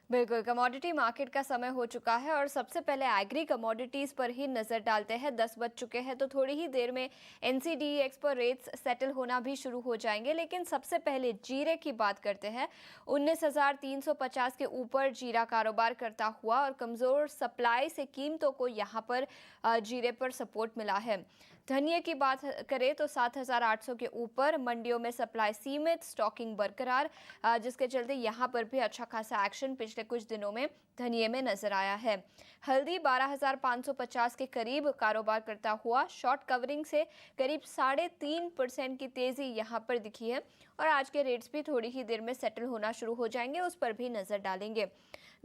बिल्कुल, commodity market का समय हो चुका है और सबसे पहले एग्री कमोडिटीज़ पर ही नज़र डालते हैं। 10 बज चुके हैं तो थोड़ी ही देर में एनसीडीएक्स पर रेट्स सेटल होना भी शुरू हो जाएंगे। लेकिन सबसे पहले जीरे की बात करते हैं। 19,350 के ऊपर जीरा कारोबार करता हुआ और कमज़ोर सप्लाई से कीमतों को यहाँ पर जीरे पर सपोर्ट मिला है। धनिये की बात करें तो 7,800 के ऊपर मंडियों में सप्लाई सीमित, स्टॉकिंग बरकरार, जिसके चलते यहाँ पर भी अच्छा खासा एक्शन पिछले कुछ दिनों में धनिये में नजर आया है। हल्दी 12,550 के करीब कारोबार करता हुआ शॉर्ट कवरिंग से करीब 3.5% की तेजी यहाँ पर दिखी है और आज के रेट्स भी थोड़ी ही देर में सेटल होना शुरू हो जाएंगे, उस पर भी नजर डालेंगे।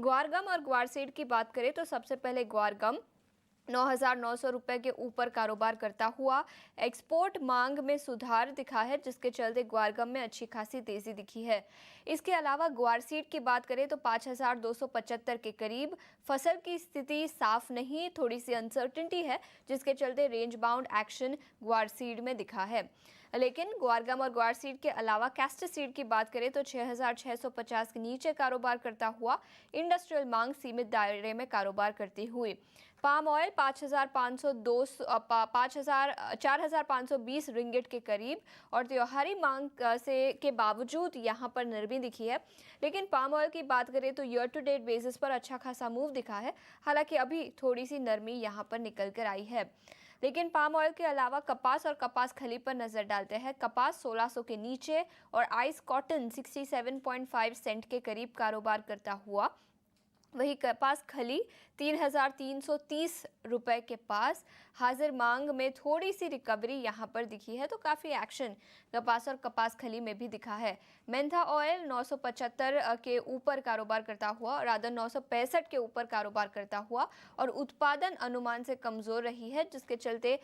ग्वार गम और ग्वार सीड की बात करें तो सबसे पहले ग्वार गम 9,900 रुपए के ऊपर कारोबार करता हुआ एक्सपोर्ट मांग में सुधार दिखा है, जिसके चलते ग्वारगम में अच्छी खासी तेजी दिखी है। इसके अलावा ग्वार सीड की बात करें तो 5,275 के करीब। फसल की स्थिति साफ नहीं, थोड़ी सी अनसर्टिनिटी है, जिसके चलते रेंज बाउंड एक्शन ग्वार सीड में दिखा है। लेकिन ग्वारगम और ग्वार सीड के अलावा कैस्टर सीड की बात करें तो 6,650 के नीचे कारोबार करता हुआ इंडस्ट्रियल मांग सीमित दायरे में कारोबार करती हुई। पाम ऑयल 4,520 रिंगिट के करीब और त्योहारी मांग से के बावजूद यहां पर नरमी दिखी है। लेकिन पाम ऑयल की बात करें तो ईयर टू डेट बेसिस पर अच्छा खासा मूव दिखा है, हालांकि अभी थोड़ी सी नरमी यहां पर निकल कर आई है। लेकिन पाम ऑयल के अलावा कपास और कपास खली पर नजर डालते हैं। कपास 1600 के नीचे और आइस कॉटन 67.5 सेंट के करीब कारोबार करता हुआ। वही कपास खली 3,330 रुपए के पास। हाजिर मांग में थोड़ी सी रिकवरी यहां पर दिखी है, तो काफी एक्शन कपास और कपास खली में भी दिखा है। मेंथा ऑयल 975 के ऊपर कारोबार करता हुआ और रादर 965 के ऊपर कारोबार करता हुआ और उत्पादन अनुमान से कमजोर रही है, जिसके चलते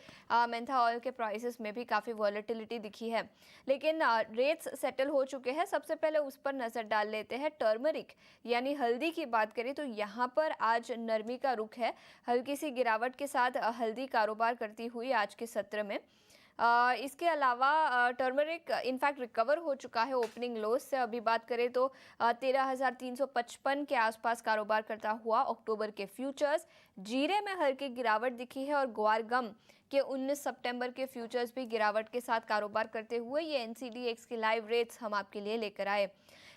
मेंथा ऑयल के प्राइसेस में भी काफी वॉलेटिलिटी दिखी है। लेकिन रेट्स सेटल हो चुके हैं। सबसे पहले उस पर नजर डाल लेते हैं। टर्मरिक यानी हल्दी की बात करें तो यहाँ पर आज नरमी का रुख है। हल्की सी गिरावट के साथ हल्दी कारोबार करती हुई आज के सत्र में। इसके अलावा टर्मरिक इनफैक्ट रिकवर हो चुका है ओपनिंग लोस से। अभी बात करें तो 13,355 के आसपास कारोबार करता हुआ अक्टूबर के फ्यूचर्स। जीरे में हल्की गिरावट दिखी है और ग्वार गम के 19 सितंबर के फ्यूचर्स भी गिरावट के साथ कारोबार करते हुए ये एनसीडीएक्स के लाइव रेट्स हम आपके लिए लेकर आए।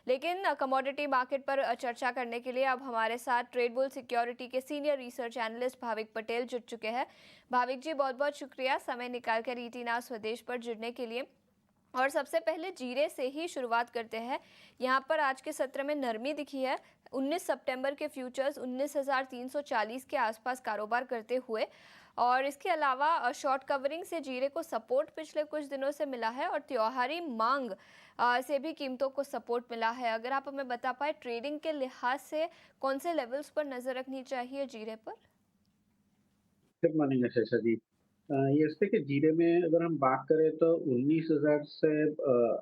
लेकिन कमोडिटी मार्केट पर चर्चा करने के लिए अब हमारे साथ ट्रेडबुल सिक्योरिटी के senior research analyst Bhavik Patel जुड़ चुके हैं। भाविक जी, बहुत बहुत शुक्रिया समय निकाल कर ईटी नाउ स्वदेश पर जुड़ने के लिए। और सबसे पहले जीरे से ही शुरुआत करते हैं। यहाँ पर आज के सत्र में नरमी दिखी है। 19 सितंबर के फ्यूचर्स 19,340 के आसपास कारोबार करते हुए और इसके अलावा शॉर्ट कवरिंग से जीरे को सपोर्ट पिछले कुछ दिनों से मिला है और त्योहारी मांग से भी कीमतों को सपोर्ट मिला है। अगर आप हमें बता पाए ट्रेडिंग के लिहाज से कौन से लेवल्स पर नजर रखनी चाहिए जीरे पर? गुड मॉर्निंग यशस्वी जी। ये देखिए जीरे में अगर हम बात करें तो 19,000 से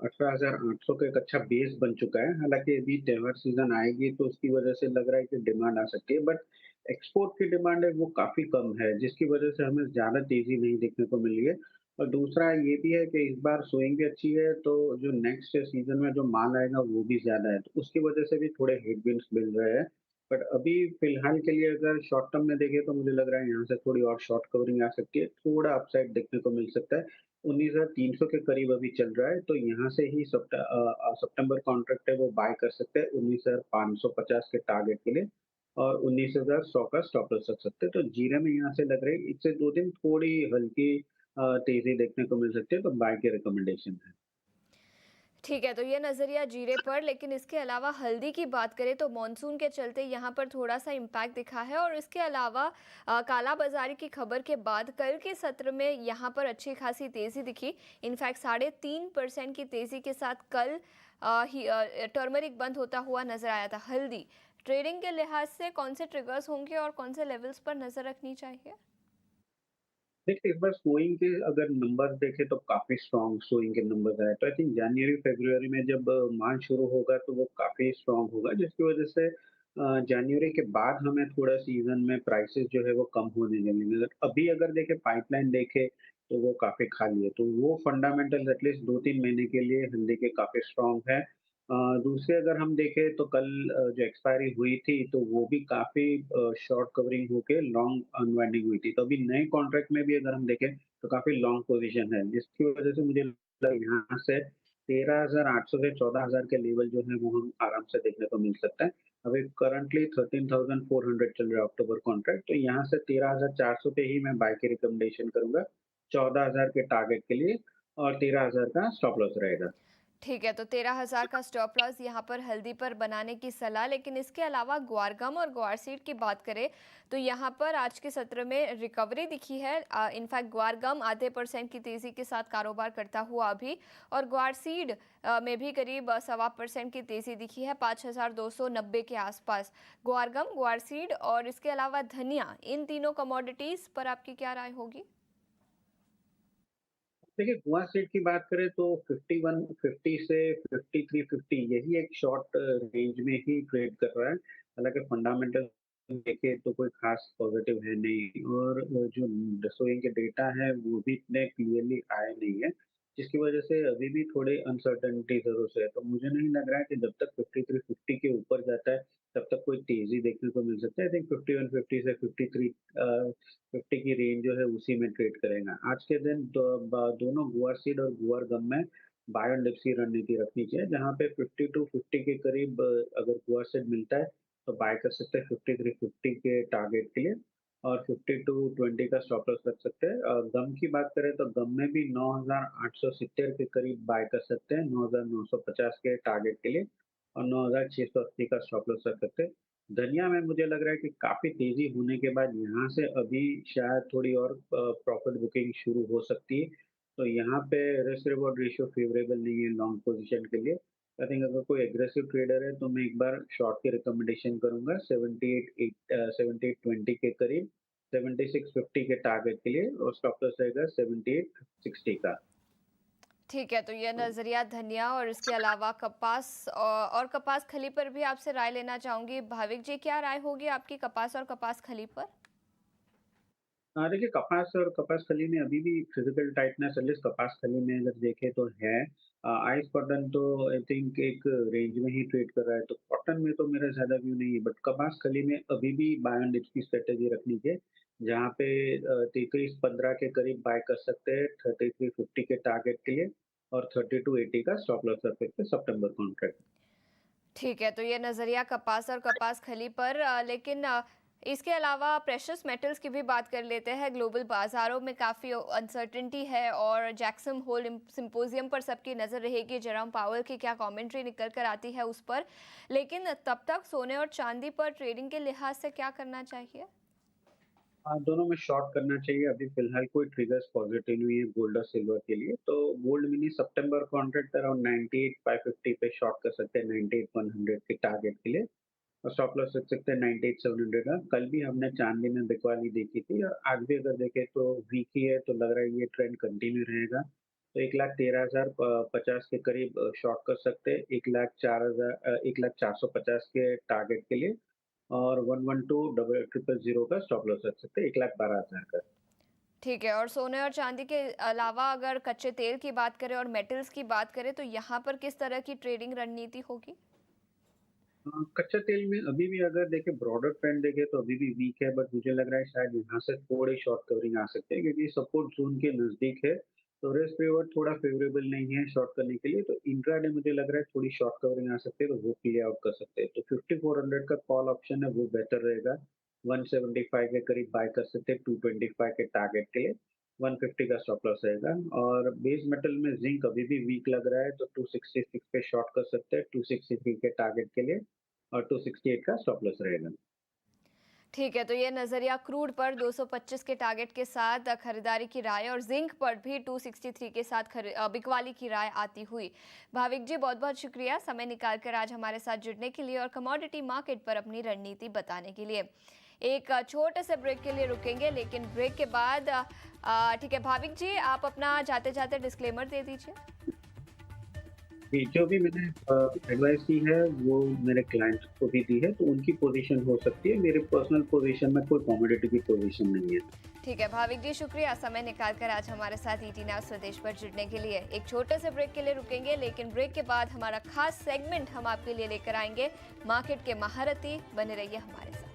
18,800 का एक अच्छा बेस बन चुका है। हालांकि अभी त्योहार सीजन आएगी तो उसकी वजह से लग रहा है कि डिमांड आ सकती है, बट एक्सपोर्ट की डिमांड है वो काफी कम है, जिसकी वजह से हमें ज्यादा तेजी नहीं देखने को मिली है। और दूसरा ये भी है कि इस बार सोइंग भी अच्छी है, तो जो नेक्स्ट सीजन में जो माल आएगा वो भी ज्यादा है, तो उसकी वजह से भी थोड़े हेडविंड्स मिल रहे हैं। बट अभी फिलहाल के लिए अगर शॉर्ट टर्म में देखें तो मुझे लग रहा है यहाँ से थोड़ी और शॉर्ट कवरिंग आ सकती है, थोड़ा अपसाइड देखने को मिल सकता है। 19,300 के करीब अभी चल रहा है, तो यहाँ से ही सितंबर कॉन्ट्रैक्ट है वो बाय कर सकते हैं 19,550 के टारगेट के लिए और 19,100 का स्टॉप लॉस रख सकते हैं। तो जीरो में यहाँ से लग रही है इससे 2 दिन थोड़ी हल्की तेजी देखने को मिल सकती है, तो बाय की रिकमेंडेशन है। ठीक है, तो ये नज़रिया जीरे पर। लेकिन इसके अलावा हल्दी की बात करें तो मॉनसून के चलते यहाँ पर थोड़ा सा इम्पैक्ट दिखा है और इसके अलावा काला बाजारी की खबर के बाद कल के सत्र में यहाँ पर अच्छी खासी तेज़ी दिखी। इनफैक्ट 3.5% की तेज़ी के साथ कल टर्मरिक बंद होता हुआ नजर आया था। हल्दी ट्रेडिंग के लिहाज से कौन से ट्रिगर्स होंगे और कौन से लेवल्स पर नज़र रखनी चाहिए? देखिए, इस बार सोइंग के अगर नंबर्स देखें तो काफ़ी स्ट्रॉन्ग सोइंग के नंबर्स आए। तो आई थिंक जनवरी-फ़रवरी में जब मार्च शुरू होगा तो वो काफ़ी स्ट्रॉन्ग होगा, जिसकी वज़ह से जनवरी के बाद हमें थोड़ा सीज़न में प्राइसेज़ जो है वो कम होने लगेंगे। अभी अगर देखें पाइपलाइन देखें तो वो काफ़ी खाली है। तो वो फंडामेंटल्स एटलीस्ट 2-3 महीने के लिए हल्दी के काफ़ी स्ट्रॉन्ग है। दूसरे अगर हम देखें तो कल जो एक्सपायरी हुई थी तो वो भी काफ़ी शॉर्ट कवरिंग होके लॉन्ग अनवाइंडिंग हुई थी। तो अभी नए कॉन्ट्रैक्ट में भी अगर हम देखें तो काफ़ी लॉन्ग पोज़ीशन है, जिसकी वज़ह से मुझे लगता है यहाँ से 13,800 से 14,000 के लेवल जो है वो हम आराम से देखने को मिल सकता है। अभी करंटली 13,400 चल रहा है अक्टूबर कॉन्ट्रैक्ट, तो यहाँ से 13,400 पे ही मैं बाय की रिकमेंडेशन करूँगा, 14,000 के टारगेट के लिए और 13,000 का स्टॉप लॉस रहेगा। ठीक है, तो 13,000 का स्टॉप लॉस यहाँ पर हल्दी पर बनाने की सलाह। लेकिन इसके अलावा ग्वारगम और ग्वारसीड की बात करें तो यहाँ पर आज के सत्र में रिकवरी दिखी है। इनफैक्ट ग्वारगम आधे % की तेज़ी के साथ कारोबार करता हुआ अभी, और ग्वारसीड में भी करीब 1.25% की तेज़ी दिखी है 5,290 के आसपास। ग्वारगम, ग्वारसीड और इसके अलावा धनिया, इन तीनों कमोडिटीज़ पर आपकी क्या राय होगी? देखिए, गोवा सीड की बात करें तो 51 50 से 53 50 यही एक शॉर्ट रेंज में ही ट्रेड कर रहा है। हालाँकि फंडामेंटल देखें तो कोई ख़ास पॉज़िटिव है नहीं और जो रसोई के डेटा है वो भी इतने क्लियरली आए नहीं है, जिसकी वज़ह से अभी भी थोड़े अनसर्टेनिटी ज़रूर से है। तो मुझे नहीं लग रहा है कि जब तक 53 50 के ऊपर जाता है, तब तक कोई तेज़ी देखने को मिल सकता है। आई थिंक 51 50 से 53 50 की रेंज जो है उसी में ट्रेड करेगा। आज के दिन दोनों गुआर सीड और गुआर गम में बाय एंड डिप्स की रणनीति रखनी चाहिए, जहाँ पे 50 टू 50 के करीब अगर गुआर सीड मिलता है तो बाय कर सकते हैं 53 50 के टारगेट के लिए और 50 टू 20 का स्टॉप लॉस रख सकते हैं। गम की बात करें तो गम में भी 9,870 के करीब बाय कर सकते हैं 9,950 के टारगेट के लिए और 9,680 का स्टॉप लॉस रख सकते हैं। धनिया में मुझे लग रहा है कि काफ़ी तेज़ी होने के बाद यहाँ से अभी शायद थोड़ी और प्रॉफ़िट बुकिंग शुरू हो सकती है। तो यहाँ पे रिस्क रिवॉर्ड रेशियो फ़ेवरेबल नहीं है लॉन्ग पोज़ीशन के लिए। आई थिंक अगर कोई एग्रेसिव ट्रेडर है तो मैं एक बार शॉर्ट की रिकमेंडेशन करूँगा 78 के करीब, 7650 के टारगेट के लिए और स्टॉप लॉस रहेगा 7860 का। ठीक है, तो ये नज़रिया धनिया और इसके अलावा कपास और कपास खली पर भी आपसे राय लेना चाहूँगी। भाविक जी, क्या राय होगी आपकी कपास और कपास खली पर? हाँ, देखिए कपास और कपास कली में अभी भी फिजिकल टाइटनेस एटलीस्ट कपास कली में अगर देखें तो है। आइस कॉटन तो आई थिंक एक रेंज में ही ट्रेड कर रहा है, तो कॉटन में तो मेरा ज़्यादा व्यू नहीं है, बट कपास कली में अभी भी बाय एंड डिप्स की स्ट्रेटेजी रखनी चाहिए, जहाँ पे 33-15 के करीब बाय कर सकते हैं 33-50 के टारगेट के लिए और 32-80 का स्टॉप लॉस रख सकते हैं सितंबर कॉन्ट्रैक्ट। ठीक है, तो ये नज़रिया कपास और कपास खली पर। लेकिन इसके अलावा प्रेशियस मेटल्स की भी बात कर लेते हैं। ग्लोबल बाज़ारों में काफ़ी अनसर्टेनिटी है और जैक्सन होल सिम्पोजियम पर सबकी नज़र रहेगी, जेरोम पावेल की क्या कमेंट्री निकल कर आती है उस पर। लेकिन तब तक सोने और चांदी पर ट्रेडिंग के लिहाज से क्या करना चाहिए? हाँ, दोनों में शॉर्ट करना चाहिए। अभी फ़िलहाल कोई ट्रिगर्स पॉज़िटिव नहीं है गोल्ड और सिल्वर के लिए, तो गोल्ड मिनी सितंबर कॉन्ट्रैक्ट अराउंड 98,550 पे शॉर्ट कर सकते हैं 98,100 के टारगेट के लिए और स्टॉप लॉस रख सकते हैं 98,700 का। कल भी हमने चांदी में बिकवाली देखी थी और आज भी अगर देखें तो वीक ही है, तो लग रहा है ये ट्रेंड कंटिन्यू रहेगा। तो 1,13,000 50 के करीब शॉर्ट कर सकते हैं, 1,04,50 के टारगेट के लिए और 112 डबल 000 का स्टॉप लॉस रख सकते हैं 1,12,000 का। ठीक है, और सोने और चांदी के अलावा अगर कच्चे तेल की बात करें और मेटल्स की बात करें तो यहाँ पर किस तरह की ट्रेडिंग रणनीति होगी? कच्चा तेल में अभी भी अगर देखें ब्रॉडर ट्रेंड देखें तो अभी भी वीक है, बट मुझे लग रहा है शायद यहाँ से थोड़ी शॉर्ट कवरिंग आ सकते हैं क्योंकि सपोर्ट जोन के नज़दीक है, तो रिस्क रिवॉर्ड थोड़ा फेवरेबल नहीं है शॉर्ट करने के लिए, तो इंट्राडे मुझे लग रहा है थोड़ी शॉर्ट कवरिंग आ सकती है, तो वो प्ले आउट कर सकते हैं। तो 5400 का कॉल ऑप्शन है वो बेटर रहेगा, 175 के करीब बाय कर सकते हैं 225 के टारगेट के लिए, 150 का स्टॉप लॉस रहेगा और बेस मेटल में जिंक अभी भी वीक लग रहा है, तो 266 पे शॉर्ट कर सकते हैं 263 के टारगेट के लिए और 268 का स्टॉप लॉस रहेगा। ठीक है, तो ये नज़रिया क्रूड पर 225 के टारगेट के साथ खरीदारी की राय और जिंक पर भी 263 के साथ बिकवाली की राय आती हुई। भाविक जी, बहुत बहुत शुक्रिया समय निकालकर आज हमारे साथ जुड़ने के लिए और कमोडिटी मार्केट पर अपनी रणनीति बताने के लिए। एक छोटे से ब्रेक के लिए रुकेंगे, लेकिन ब्रेक के बाद ठीक है भाविक जी, आप अपना जाते जाते डिस्क्लेमर दे दीजिए। जी, जो भी मैंने एडवाइस दी है वो मेरे क्लाइंट्स को भी दी है, तो उनकी पोज़ीशन हो सकती है, मेरी पर्सनल पोज़ीशन में कोई कमोडिटी की पोज़ीशन नहीं है। ठीक है भाविक जी, शुक्रिया समय निकाल कर आज हमारे साथ ईटी नाउ स्वदेश पर जुड़ने के लिए। एक छोटे से ब्रेक के लिए रुकेंगे, लेकिन ब्रेक के बाद हमारा खास सेगमेंट हम आपके लिए लेकर आएंगे मार्केट के महारथी। बने रहिए हमारे साथ।